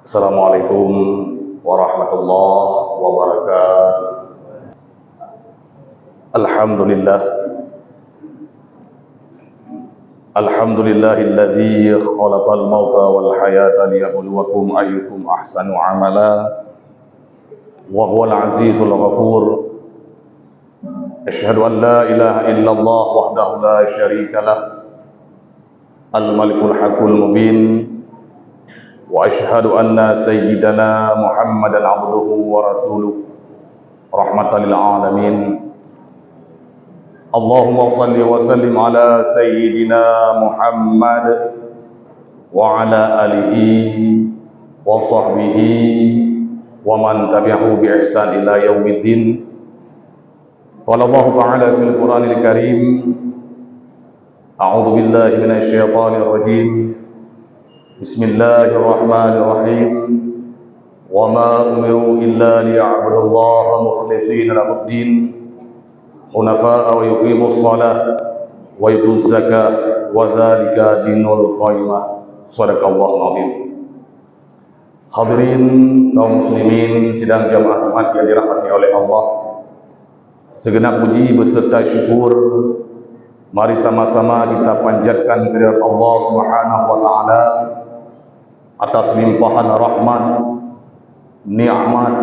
Assalamualaikum warahmatullahi wabarakatuh. Alhamdulillah. Alhamdulillahilladzi khalaqal mauta wal hayata liyabluwakum ayyukum ahsanu amala wa huwal azizul ghafur. Asyhadu an la ilaha illallah wahdahu la syarika lah, al-malikul haqqul mubin. Wa asyhadu anna sayyidana Muhammadan abduhu wa rasuluh rahmatan lil alamin. Allahumma salli wa sallim ala sayyidina Muhammad wa ala alihi wa sahbihi wa man tabi'ahu bi ihsan ila yaumiddin. Qala Allah ta'ala fil Qur'anil Karim, a'udzu billahi minasy syaithanir rajim. Bismillahirrahmanirrahim. Wa ma umiru illa liya'budullaha mukhlishina lahuddin hunafa'a wa yuqimus shalah wa yutuz zakah wa dzalika dinul qayyimah. Shadaqallahu azim. Hadirin kaum muslimin sidang jamaah Jumat yang dirahmati oleh Allah, segenap puji beserta syukur mari sama-sama kita panjatkan kehadirat Allah Subhanahu wa taala atas limpahan rahmat, nikmat,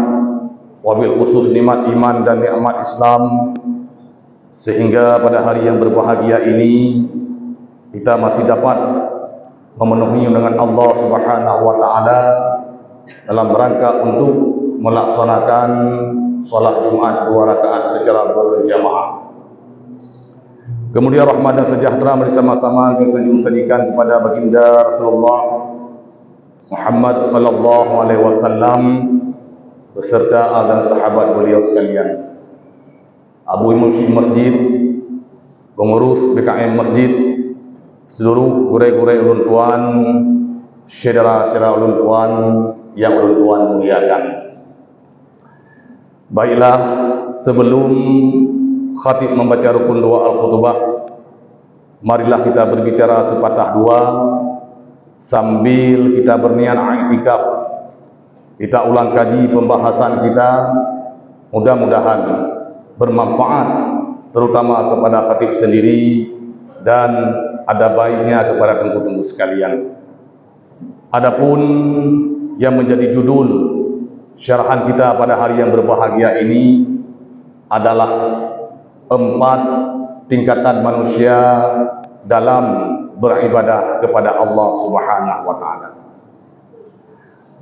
wabil khusus nikmat iman dan nikmat Islam, sehingga pada hari yang berbahagia ini kita masih dapat memenuhi dengan Allah Subhanahu wa taala dalam rangka untuk melaksanakan salat Jumat 2 rakaat secara berjamaah. Kemudian rahmat dan sejahtera bersama-sama disanjung-sanjungkan kepada baginda Rasulullah Muhammad sallallahu alaihi wasallam beserta al dan sahabat beliau sekalian. Abu Imam Masjid, pengurus BKM Masjid, seluruh gurai-gurai ulun tuan, saudara-saudara ulun tuan yang ulun tuan muliakan. Baiklah, sebelum khatib membaca rukun doa al-khutbah, marilah kita berbicara sepatah dua sambil kita berniat i'tikaf. Kita ulang kaji pembahasan kita, mudah-mudahan bermanfaat terutama kepada khatib sendiri dan ada baiknya kepada tengku-tengku sekalian. Adapun yang menjadi judul syarahan kita pada hari yang berbahagia ini adalah 4 tingkatan manusia dalam beribadah kepada Allah Subhanahu wa taala.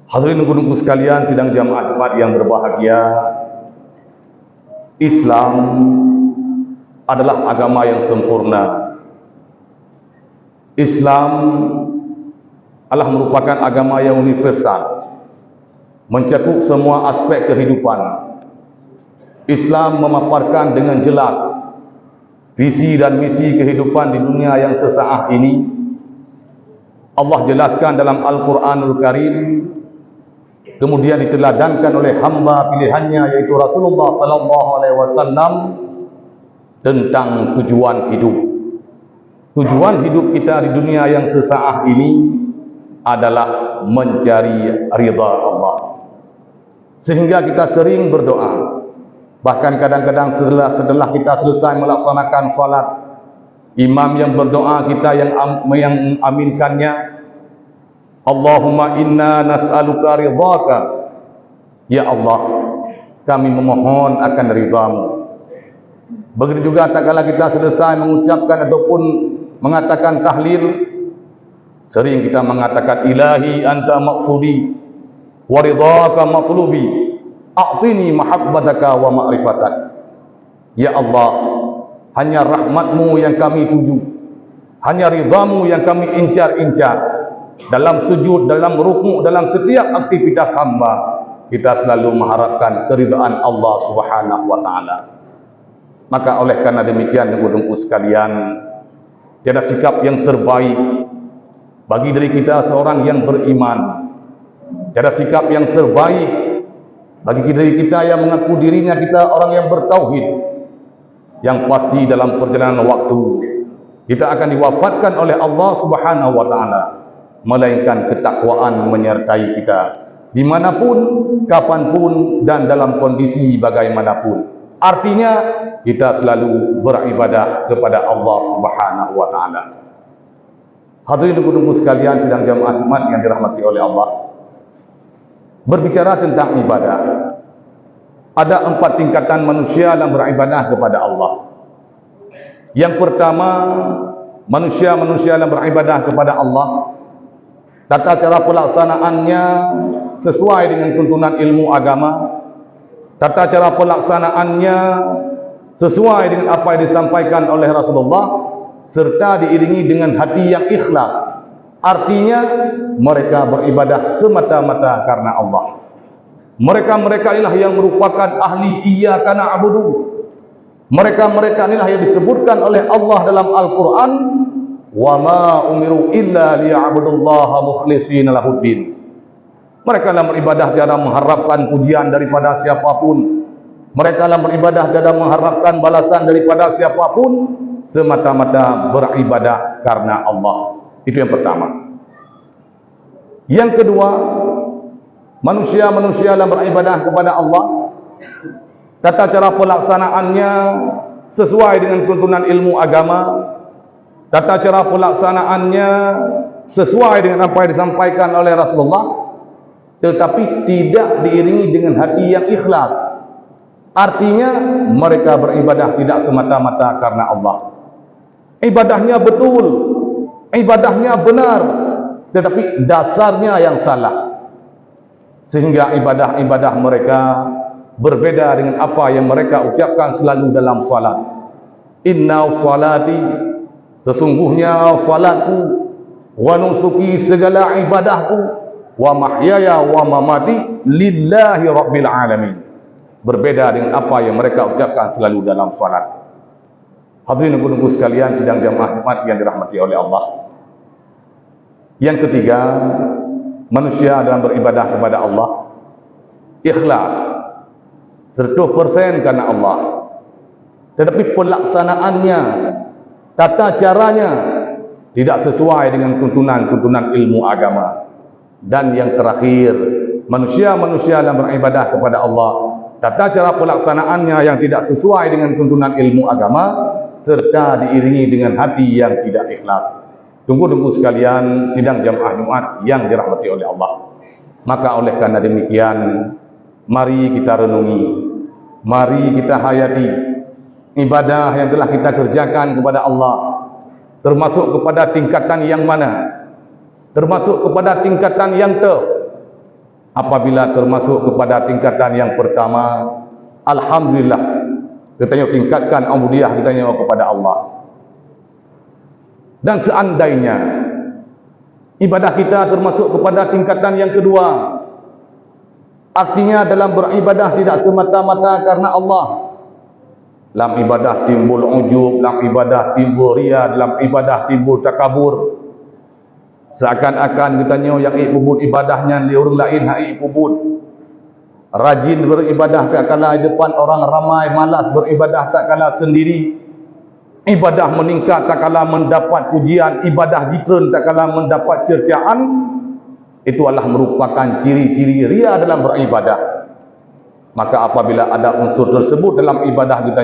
Hadirin guru sekalian sidang jamaah Jumat yang berbahagia, Islam adalah agama yang sempurna. Islam adalah merupakan agama yang universal, mencakup semua aspek kehidupan. Islam memaparkan dengan jelas visi dan misi kehidupan di dunia yang sesaat ini. Allah jelaskan dalam Al-Quranul Karim, kemudian diteladankan oleh hamba pilihannya yaitu Rasulullah sallallahu alaihi wasallam tentang tujuan hidup. Tujuan hidup kita di dunia yang sesaat ini adalah mencari ridha Allah. Sehingga kita sering berdoa. Bahkan kadang-kadang setelah kita selesai melaksanakan salat, imam yang berdoa, kita yang mengaminkannya, Allahumma inna nas'aluka ridhaka. Ya Allah, kami memohon akan ridhamu. Begitu juga tak kala kita selesai mengucapkan ataupun mengatakan tahlil, sering kita mengatakan ilahi anta maqsudi wa ridhaka matlubi. A'tini mahabbataka wa ma'rifatak. Ya Allah, hanya rahmatmu yang kami tuju, hanya ridhamu yang kami incar-incar. Dalam sujud, dalam rukuk, dalam setiap aktivitas hamba, kita selalu mengharapkan keridhaan Allah Subhanahu wa taala. Maka oleh karena demikian ibu-ibu sekalian, tiada sikap yang terbaik bagi diri kita seorang yang beriman. Tiada sikap yang terbaik bagi diri kita yang mengaku dirinya kita orang yang bertauhid. Yang pasti dalam perjalanan waktu kita akan diwafatkan oleh Allah Subhanahu wa taala, melainkan ketakwaan menyertai kita, dimanapun, kapanpun, dan dalam kondisi bagaimanapun. Artinya kita selalu beribadah kepada Allah Subhanahu wa taala. Hadirin tunggu sekalian sidang jamaah Jumat yang dirahmati oleh Allah. Berbicara tentang ibadah, ada 4 tingkatan manusia yang beribadah kepada Allah. Yang pertama, manusia yang beribadah kepada Allah, tata cara pelaksanaannya sesuai dengan tuntunan ilmu agama, tata cara pelaksanaannya sesuai dengan apa yang disampaikan oleh Rasulullah, serta diiringi dengan hati yang ikhlas. Artinya mereka beribadah semata-mata karena Allah. Mereka inilah yang merupakan ahli iyyaka na'budu. Mereka inilah yang disebutkan oleh Allah dalam Al-Quran, wa ma umiru illa liya'budullaha mukhlishina lahuddin. Mereka dalam beribadah tiada mengharapkan pujian daripada siapapun. Mereka dalam beribadah tiada mengharapkan balasan daripada siapapun, semata-mata beribadah karena Allah. Itu yang pertama. Yang kedua, manusia yang beribadah kepada Allah, tata cara pelaksanaannya sesuai dengan tuntunan ilmu agama, tata cara pelaksanaannya sesuai dengan apa yang disampaikan oleh Rasulullah, tetapi tidak diiringi dengan hati yang ikhlas. Artinya mereka beribadah tidak semata-mata karena Allah. Ibadahnya betul, ibadahnya benar, tetapi dasarnya yang salah, sehingga ibadah-ibadah mereka berbeda dengan apa yang mereka ucapkan selalu dalam salat. Inna salati, sesungguhnya salatku, wa nusuki, segala ibadahku, wa mahyaya wa mamati lillahi rabbil alamin. Berbeda dengan apa yang mereka ucapkan selalu dalam salat. Hadirin penunggu sekalian sidang jamaah Jumat yang dirahmati oleh Allah. Yang ketiga, manusia dalam beribadah kepada Allah ikhlas 100% karena Allah, tetapi pelaksanaannya, tata caranya tidak sesuai dengan tuntunan ilmu agama. Dan yang terakhir, manusia yang beribadah kepada Allah, tata cara pelaksanaannya yang tidak sesuai dengan tuntunan ilmu agama, serta diiringi dengan hati yang tidak ikhlas. Tunggu sekalian sidang jamaah Jumat yang dirahmati oleh Allah. Maka oleh karena demikian, mari kita renungi, mari kita hayati ibadah yang telah kita kerjakan kepada Allah, termasuk kepada tingkatan yang mana? Termasuk kepada tingkatan yang apabila termasuk kepada tingkatan yang pertama, alhamdulillah, kita tingkatkan ubudiyah kita kepada Allah. Dan seandainya ibadah kita termasuk kepada tingkatan yang kedua, artinya dalam beribadah tidak semata-mata karena Allah. Dalam ibadah timbul ujub, dalam ibadah timbul ria, dalam ibadah timbul takabur. Seakan-akan kita yang ikut ibadahnya di orang lain hak ikut. Rajin beribadah tak kala di depan orang ramai, malas beribadah tak kala sendiri. Ibadah meningkat tak kala mendapat pujian, ibadah ditren tak kala mendapat cercaan. Itu adalah merupakan ciri-ciri ria dalam beribadah. Maka apabila ada unsur tersebut dalam ibadah kita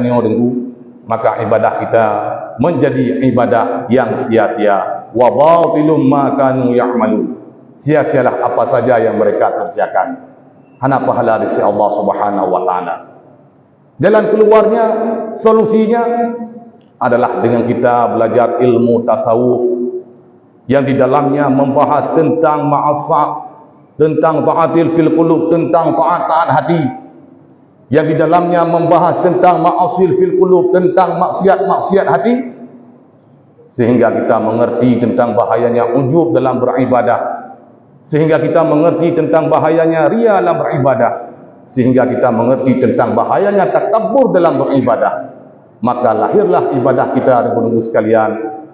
maka ibadah kita menjadi ibadah yang sia-sia. Wa batilum ma kanu ya'malun. Sia-sialah apa saja yang mereka kerjakan. Hana pahala dari Allah Subhanahu wa taala. Jalan keluarnya, solusinya adalah dengan kita belajar ilmu tasawuf yang di dalamnya membahas tentang ma'afah, tentang ta'atil fil qulub, tentang taat hati, yang di dalamnya membahas tentang ma'asil fil qulub, tentang maksiat hati, sehingga kita mengerti tentang bahayanya ujub dalam beribadah, sehingga kita mengerti tentang bahayanya ria dalam beribadah, sehingga kita mengerti tentang bahayanya takabur dalam beribadah. Maka lahirlah ibadah kita menunggu sekalian,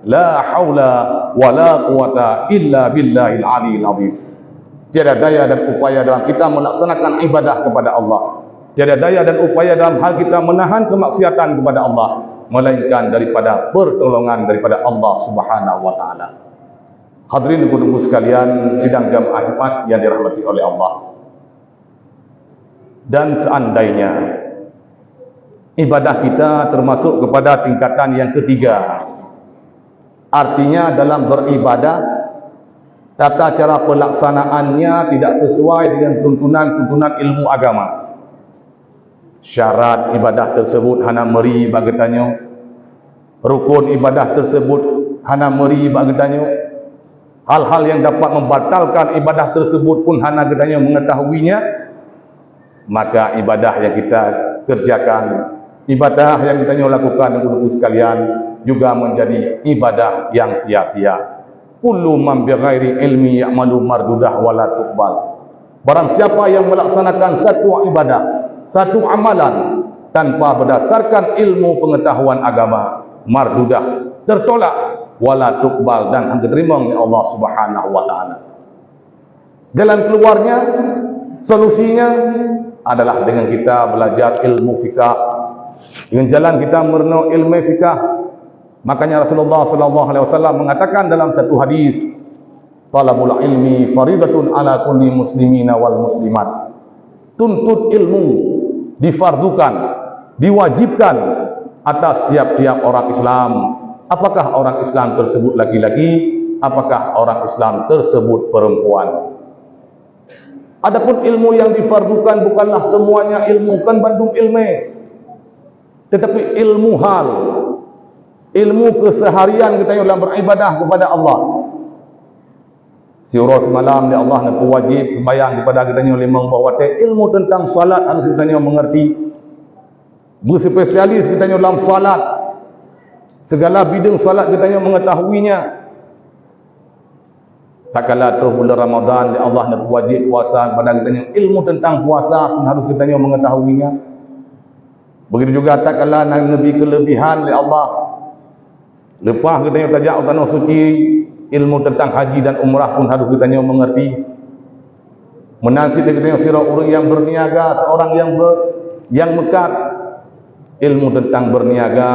la haula wala quwata illa billahil aliyil azim. Tiada daya dan upaya dalam kita melaksanakan ibadah kepada Allah, tiada daya dan upaya dalam hal kita menahan kemaksiatan kepada Allah, melainkan daripada pertolongan daripada Allah Subhanahu wa taala. Hadirin penunggu sekalian sidang jamaah Jumat yang dirahmati oleh Allah. dan seandainya ibadah kita termasuk kepada tingkatan yang ketiga, artinya dalam beribadah tata cara pelaksanaannya tidak sesuai dengan tuntunan-tuntunan ilmu agama. Syarat ibadah tersebut hana meri bagi tanyo, rukun ibadah tersebut hana meri bagi tanyo, hal-hal yang dapat membatalkan ibadah tersebut pun hana kita mengetahuinya, maka ibadah yang kita kerjakan, ibadah yang kita lakukan dengan sekalian juga menjadi ibadah yang sia-sia. Kullu man bighairi ilmi ya'malu mardudah wala tuqbal. Barang siapa yang melaksanakan satu ibadah, satu amalan tanpa berdasarkan ilmu pengetahuan agama, mardudah, tertolak, wala tuqbal, dan hanya diterima oleh Allah Subhanahu wa taala. Jalan keluarnya, solusinya adalah dengan kita belajar ilmu fikah. Dengan jalan kita merenung ilmu fikah. Makanya Rasulullah sallallahu alaihi wasallam mengatakan dalam satu hadis, talabul ilmi faridatun ala kulli muslimina wal muslimat. Tuntut ilmu difardukan, diwajibkan atas tiap-tiap orang Islam. Apakah orang Islam tersebut laki-laki, apakah orang Islam tersebut perempuan. Adapun ilmu yang difardukan bukanlah semuanya ilmu, kan bandung ilmu, tetapi ilmu hal, ilmu keseharian kita dalam beribadah kepada Allah. Surah semalam Allah nak wajib sembahyang kepada kita limang bahwa ilmu tentang salat harus kita mengerti. Berspesialis kita dalam salat, segala bidang salat kita mengetahuinya. Tak kala tu bulan Ramadan Allah nak wajib puasa kepada kita, ilmu tentang puasa pun harus kita mengetahuinya. Begitu juga tak kala nak lebih kelebihan oleh Allah. Lepas kita tajak tanah suci, ilmu tentang haji dan umrah pun harus kita mengerti. Menasib kita sirah orang yang berniaga, seorang yang mekat, ilmu tentang berniaga,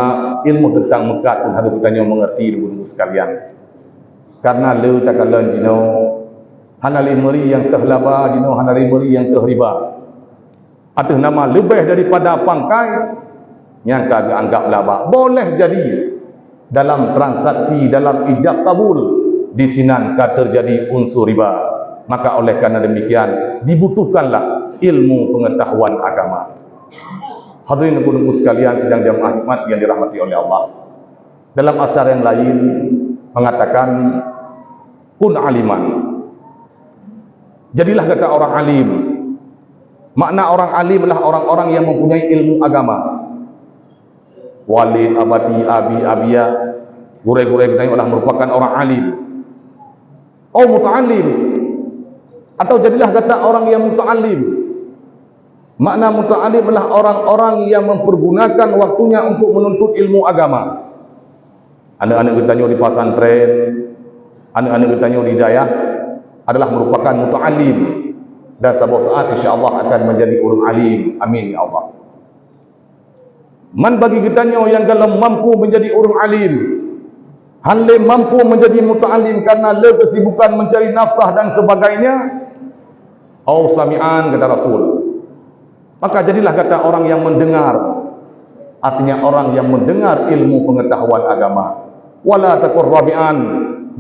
ilmu tentang mekat pun harus kita mengerti dulu sekalian. Karena le takalan dino hanali meri yang terlaba, dino hanali meri yang terriba. Atas nama lebih daripada pangkai yang kagak anggap laba. Boleh jadi dalam transaksi, dalam ijab kabul di sinan terjadi unsur riba. Maka oleh karena demikian dibutuhkanlah ilmu pengetahuan agama. Hadirin dan sekalian sidang jamaah hikmat yang dirahmati oleh Allah. Dalam asar yang lain mengatakan kun aliman. Jadilah kata orang alim. Makna orang alim adalah orang-orang yang mempunyai ilmu agama. Walid, abadi, abi, abia, gure-gure kita adalah merupakan orang alim. Oh muta'alim. Atau jadilah kata orang yang muta'alim. Makna muta'alim adalah orang-orang yang mempergunakan waktunya untuk menuntut ilmu agama. Anak-anak kita di pesantren, anak-anak kita di hidayah adalah merupakan muta'alim. Dan sebuah saat insya-Allah akan menjadi orang alim. Amin ya Allah. Man bagi kita yang dalam mampu menjadi orang alim, hanle mampu menjadi muta'alim karena le kesibukan mencari nafkah dan sebagainya, au sami'an kata Rasul. Maka jadilah kata orang yang mendengar, artinya orang yang mendengar ilmu pengetahuan agama. Wala takur rabi'an,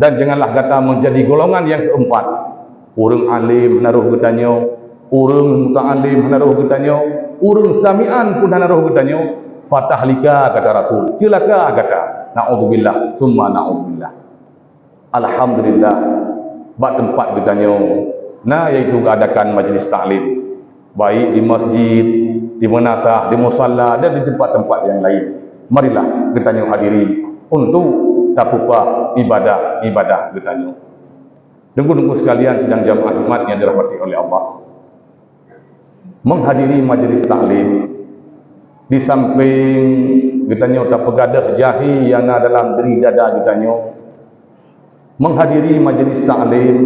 dan janganlah kata menjadi golongan yang keempat. Orang alim menaruh getanyo, orang muta'alim menaruh getanyo, orang sami'an pun menaruh getanyo. Fatahlika kata Rasul, celaka kata. Na'udzubillah, summa na'udzubillah. Alhamdulillah, bak tempat getanyo. Nah, iaitu adakan majlis ta'lim, baik di masjid, di manasah, di musalla dan di tempat-tempat yang lain. Marilah getanyo hadiri untuk tapupa ibadah getanyo. Tunggu-tunggu sekalian sidang jamaah hikmat yang dirahmati oleh Allah. Menghadiri majlis taklim di samping getanyo tak pegadah jahi yang ada dalam diri dada getanyo. Menghadiri majlis taklim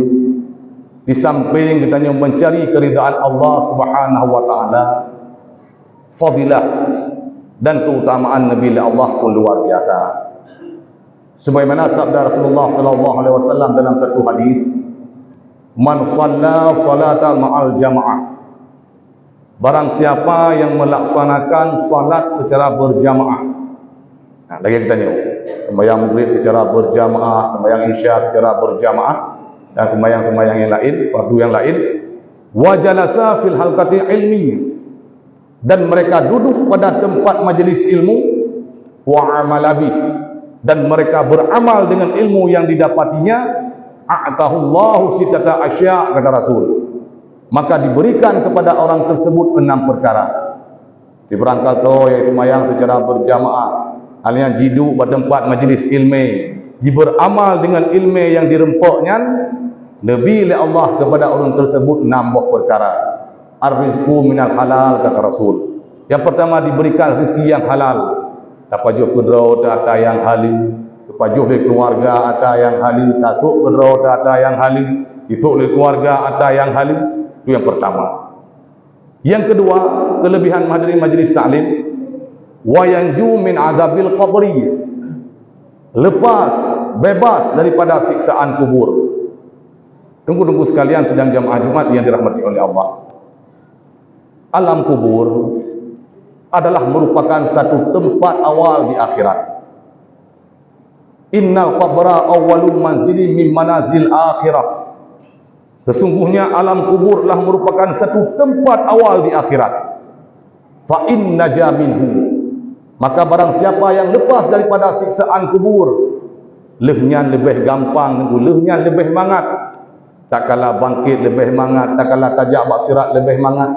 di samping getanyo mencari keridaan Allah Subhanahu wa taala, fadilah dan keutamaan Nabi Allah pun luar biasa. Sebagaimana sabda Rasulullah sallallahu alaihi wasallam dalam satu hadis, man shalla salata ma'al jamaah, barang siapa yang melaksanakan salat secara berjamaah. Nah, lagi kita tanya, sembahyang maghrib secara berjamaah, sembahyang isya secara berjamaah, dan sembahyang-sembahyang yang lain, fardu yang lain, wa jalasa fil halqati ilmi, dan mereka duduk pada tempat majlis ilmu, wa amala bih, dan mereka beramal dengan ilmu yang didapatinya, a'tahullahu sittata asya', kata Rasul, maka diberikan kepada orang tersebut 6 perkara. Diberangkat yang sembahyang secara berjamaah, alian jiduk pada tempat majlis ilmu, beramal dengan ilmu yang dirempaknya, lebih oleh Allah kepada orang tersebut 6 buah perkara. Ar-rizqu minal halal, kata Rasul. Yang pertama, diberikan rezeki yang halal. Tapajuh kudro data yang halal, tapajuh oleh keluarga ada yang halal, tasuk kudro data yang halal, isuk oleh keluarga ada yang halal. Itu yang pertama. Yang kedua, kelebihan menghadiri majlis taklim, wa yanju min azabil qabri, lepas, bebas daripada siksaan kubur. Tunggu-tunggu sekalian sedang jamaah Jumat yang dirahmati oleh Allah. Alam kubur adalah merupakan satu tempat awal di akhirat. Innal qabra awwalu manzili min manazil akhirah. Sesungguhnya alam kubur adalah merupakan satu tempat awal di akhirat. Fa in naja minhu, maka barang siapa yang lepas daripada siksaan kubur, lehnya lebih gampang, lehnya lebih mangat. Tak kala bangkit lebih mangat, tak kala tajak baksirat lebih mangat.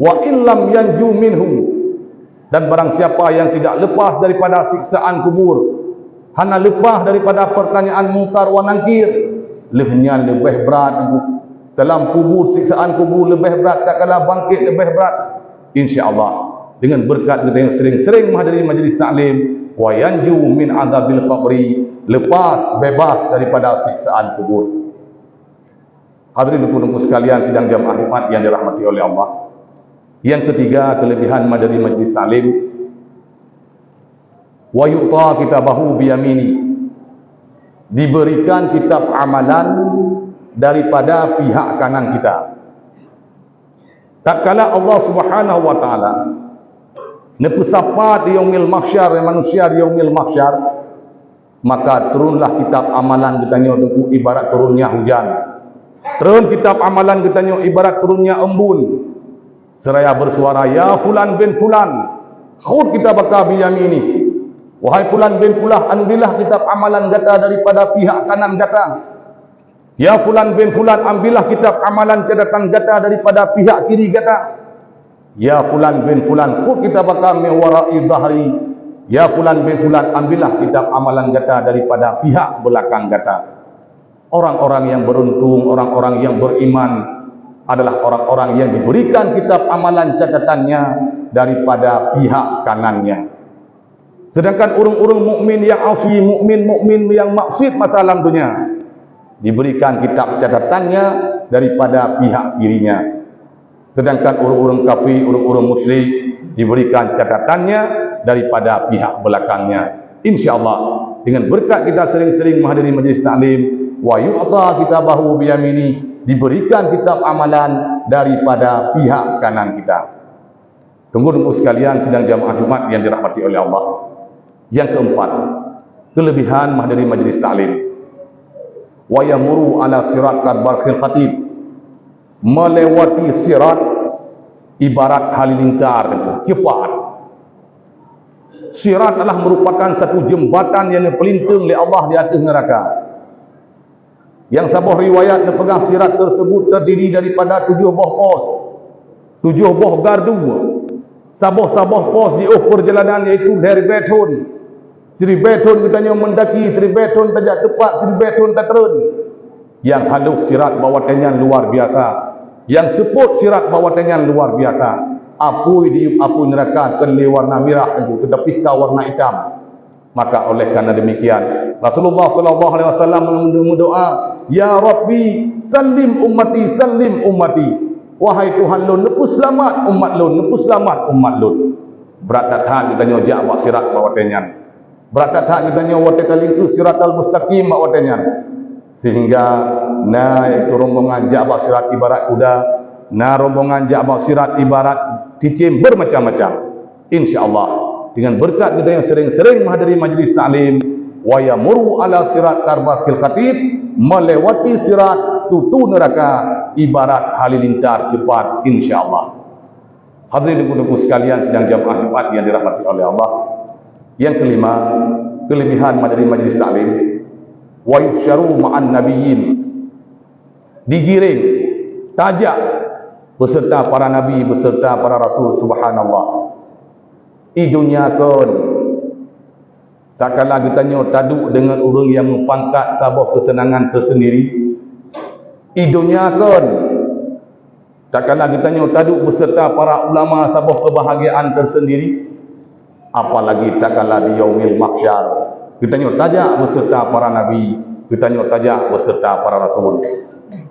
Wa illam yanju minhu, dan barang siapa yang tidak lepas daripada siksaan kubur, hanya lepas daripada pertanyaan mungkar wa nakir, lehnya lebih berat. Dalam kubur, siksaan kubur lebih berat, tak kala bangkit lebih berat. InsyaAllah dengan berkat kita yang sering-sering menghadiri majlis taklim, wa yanju min adzabil qabri, lepas, bebas daripada siksaan kubur. Hadirin penunggu sekalian sidang jamaah Jumat yang dirahmati oleh Allah. Yang ketiga, kelebihan menghadiri majlis taklim, wa yu'ta kitabahu biyamini, diberikan kitab amalan daripada pihak kanan kita. Tak kala Allah Subhanahu wa taala nepesapa di yaumil mahsyar, manusia di yaumil mahsyar, maka turunlah kitab amalan katanya untuk ibarat turunnya hujan. Turun kitab amalan katanya ibarat turunnya embun. Seraya bersuara, ya fulan bin fulan, khud kitabaka biyamini. Wahai fulan bin fulan, ambillah kitab amalan gata daripada pihak kanan gata. Ya fulan bin fulan, ambillah kitab amalan catatan gata daripada pihak kiri gata. Ya fulan bin fulan, khud kitabaka min wara'i dhahri. Ya fulan bin fulan, ambillah kitab amalan gata daripada pihak belakang gata. Orang-orang yang beruntung, orang-orang yang beriman adalah orang-orang yang diberikan kitab amalan catatannya daripada pihak kanannya. Sedangkan orang-orang mukmin yang afi, mukmin yang maksud masa alam dunia, diberikan kitab catatannya daripada pihak kirinya. Sedangkan orang-orang kafir, orang-orang musyrik, diberikan catatannya daripada pihak belakangnya. InsyaAllah dengan berkat kita sering-sering menghadiri majlis taklim, wa yu'ta kitabahu biyamini, diberikan kitab amalan daripada pihak kanan kita. Tunggu-tunggu sekalian sidang jamaah Jumat yang dirahmati oleh Allah. Yang keempat, kelebihan menghadiri majlis taklim, wa yamuru ala sirat kadbarkhil khatib, melewati sirat ibarat halilintar, cepat. Sirat adalah merupakan satu jembatan yang dipelintung oleh Allah di atas neraka. Yang sebuah riwayat yang pegang sirat tersebut terdiri daripada 7 buah pos, 7 buah gardu. Sabah-sabah pos di perjalanan iaitu dari beton. Sri beton katanya mendaki, sri beton tajak tepat, sri beton tak turun. Yang halus sirat bawatannya luar biasa. Yang seput sirat bawatannya luar biasa. Apui di apu neraka kelih warna merah itu, tetapi kau warna hitam. Maka oleh karena demikian Rasulullah sallallahu alaihi wasallam berdoa, ya Rabbi salim ummati, salim ummati. Wahai Tuhan lun, nepus selamat umat lun, nepus selamat umat lun. Berat tak kita nyojak buat sirat bawatannya. Berat tak kita nyojak kalingku siratal mustaqim bawatannya. Sehingga itu rombongan jabak sirat ibarat kuda, rombongan jabak sirat ibarat teaching bermacam-macam. Insya-Allah dengan berkat kita yang sering-sering menghadiri majlis taklim, wa yamuru ala sirat karbafil khatib, melewati sirat tutu neraka ibarat halilintar cepat insya-Allah. Hadirin ibu-ibu sekalian sidang jamaah Jumat yang dirahmati oleh Allah. Yang kelima, kelebihan majlis taklim, wa yusyaru ma'an nabiyyin, digiring, tajak beserta para nabi, beserta para rasul. Subhanallah. Idunya kon tak kalah ditanya taduk dengan orang yang mempangkat sabah kesenangan tersendiri. Idunya kon tak kalah ditanya taduk beserta para ulama sabah kebahagiaan tersendiri. Apalagi tak kalah di yaumil mahsyar ditanya tajak beserta para nabi, ditanya tajak beserta para rasul.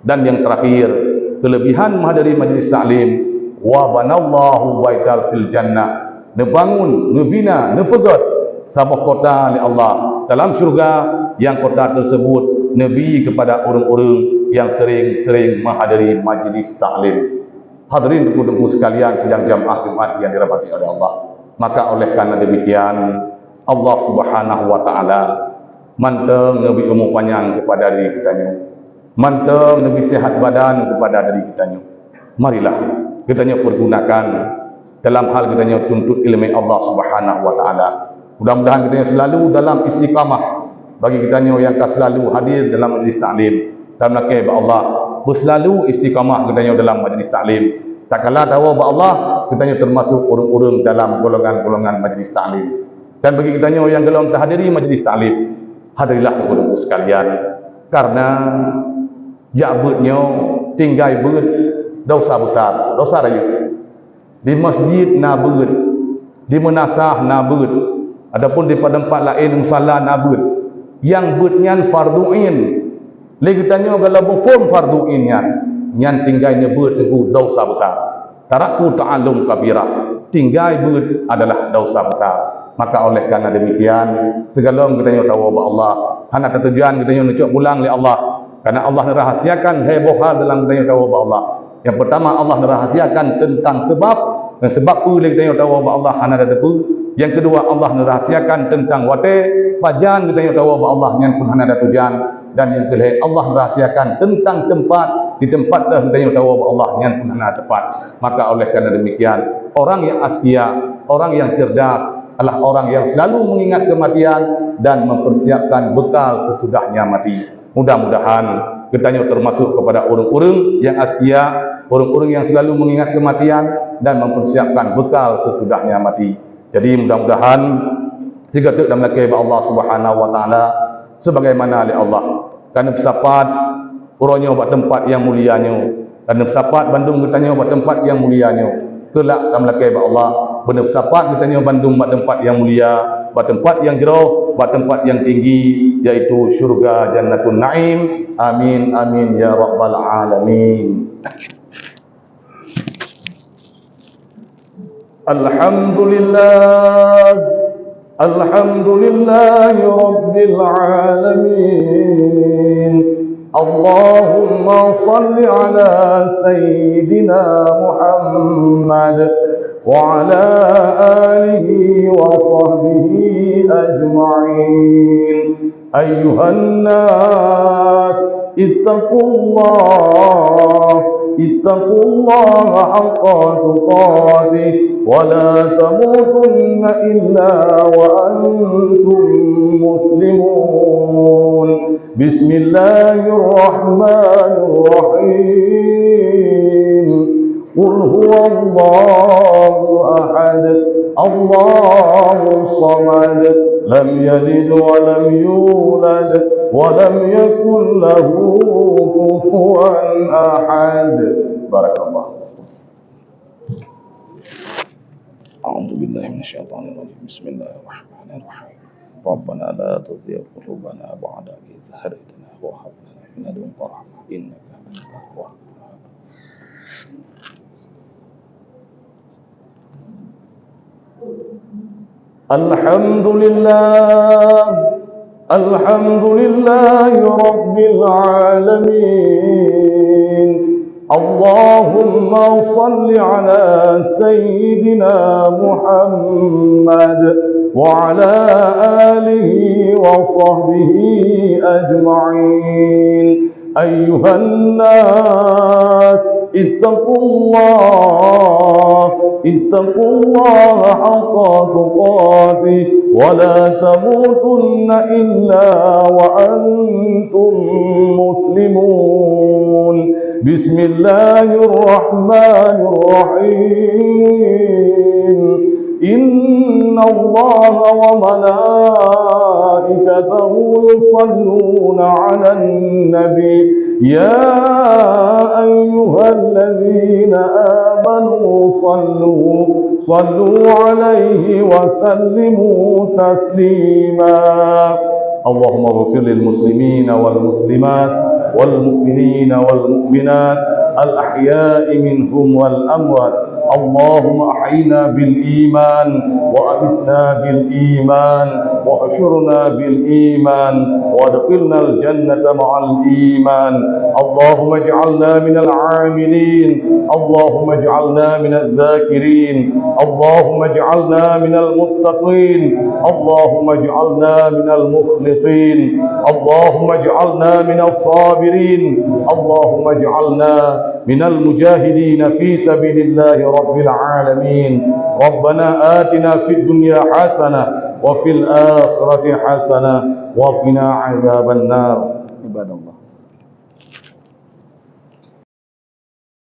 Dan yang terakhir, kelebihan menghadiri majlis taklim, wa banallahu baital fil jannah, nebangun, nebina, nepegot sabah kota oleh Allah dalam syurga, yang kota tersebut nabi kepada orang-orang yang sering-sering menghadiri majlis taklim. Hadirin ibu-ibu sekalian sidang jamaah Jumat yang dirahmati oleh Allah. Maka oleh karena demikian, Allah Subhanahu wa taala manteng nabi umur panjang kepada diri kitanya, manteng nabi sehat badan kepada diri kitanya. Marilah kitanya pergunakan dalam hal kitanya tuntut ilmu Allah Subhanahu wa taala. Mudah-mudahan kitanya selalu dalam istiqamah, bagi kitanya yang selalu hadir dalam majlis taklim, dalam nakib Allah berselalu istiqamah kitanya dalam majlis taklim. Tak kalah tahu bahawa Allah kitanya termasuk orang-orang dalam golongan-golongan majlis taklim. Dan bagi kitanya yang gelong terhadiri majlis taklim, hadirilah ibu-ibu sekalian, karena jabutnya tinggal beut dosa besar, dosa raya. Di masjid na beut, di menasah na beut, adapun di tempat lain musalla na beut. Yang beutnya fardu'in. Lagi tanya kalau berform fardu'in nyan tinggalnya beut itu dosa besar. Taraku ta'allum kabirah, tinggal beut adalah dosa besar. Maka oleh karena demikian, segala kita tahu bahawa Allah hanya tujuan kita nucuk pulang oleh Allah, karena Allah merahasiakan heboh hal dalam kita tahu bahawa Allah. Yang pertama, Allah merahasiakan tentang sebab, dan sebab tu kita tahu bahawa Allah hanya ada tu. Yang kedua, Allah merahasiakan tentang wate pajan kita tahu bahawa Allah yang pun hanya ada tujuan. Dan yang ketiga, Allah merahasiakan tentang tempat, di tempat dah kita tahu bahawa Allah yang pun hanya tepat. Maka oleh karena demikian, orang yang askia, orang yang cerdas adalah orang yang selalu mengingat kematian dan mempersiapkan bekal sesudahnya mati. Mudah-mudahan kita termasuk kepada orang-orang yang askia, orang-orang yang selalu mengingat kematian dan mempersiapkan bekal sesudahnya mati. Jadi mudah-mudahan jika dalam nakib Allah Subhanahu wa taala sebagaimana oleh Allah, karena bersapat urangnya buat tempat yang mulianya, karena bersapat Bandung bertanya buat tempat yang mulianya. Kelak dalam nakib Allah benar bersapat bertanya Bandung buat tempat yang mulia, buat tempat yang jauh, buat tempat yang tinggi, yaitu syurga Jannatun Naim. Amin amin ya rabbal alamin. Alhamdulillah, alhamdulillahi rabbil alamin. Allahumma salli ala sayyidina Muhammad wa ala alihi wa sahbihi ajma'in. Ayyuhan nas ittaqullah haqqa tuqatih wa la tamutunna illa wa antum muslimun. Bismillahirrahmanirrahim. Qul huwallahu ahad, Allahus samad, lam yalid wa lam yulad wa lam yakul lahu kufuwan ahad. Barakallah. A'udzu billahi minasyaitonir rajim. Bismillahirrahmanirrahim. Rabbana la tuzigh qulubana ba'da idh hadaytana wa hab lana min ladunka rahmah innaka antal wahhab. Alhamdulillah, alhamdulillahi rabbil alamin. اللهم صل على سيدنا محمد وعلى آله وصحبه أجمعين. أيها الناس اتقوا الله حق تقاته ولا تموتن إلا وأنتم مسلمون. بسم الله الرحمن الرحيم. إن الله وملائكته يصلون على النبي يا أيها الذين آمنوا صلوا عليه وسلموا تسليما. اللهم اغفر للمسلمين والمسلمات والمؤمنين والمؤمنات الأحياء منهم والأموات. اللهم أحينا بالإيمان وأمتنا بالإيمان واحشرنا بالإيمان وادخلنا الجنة مع الإيمان. اللهم اجعلنا من العاملين، اللهم اجعلنا من الذاكرين، اللهم اجعلنا من المتقين، اللهم اجعلنا من المخلصين، اللهم اجعلنا من الصابرين، اللهم اجعلنا من المجاهدين في سبيل الله رب العالمين. ربنا آتنا في الدنيا حسنة وفي الآخرة حسنة وقنا عذاب النار. عباد الله.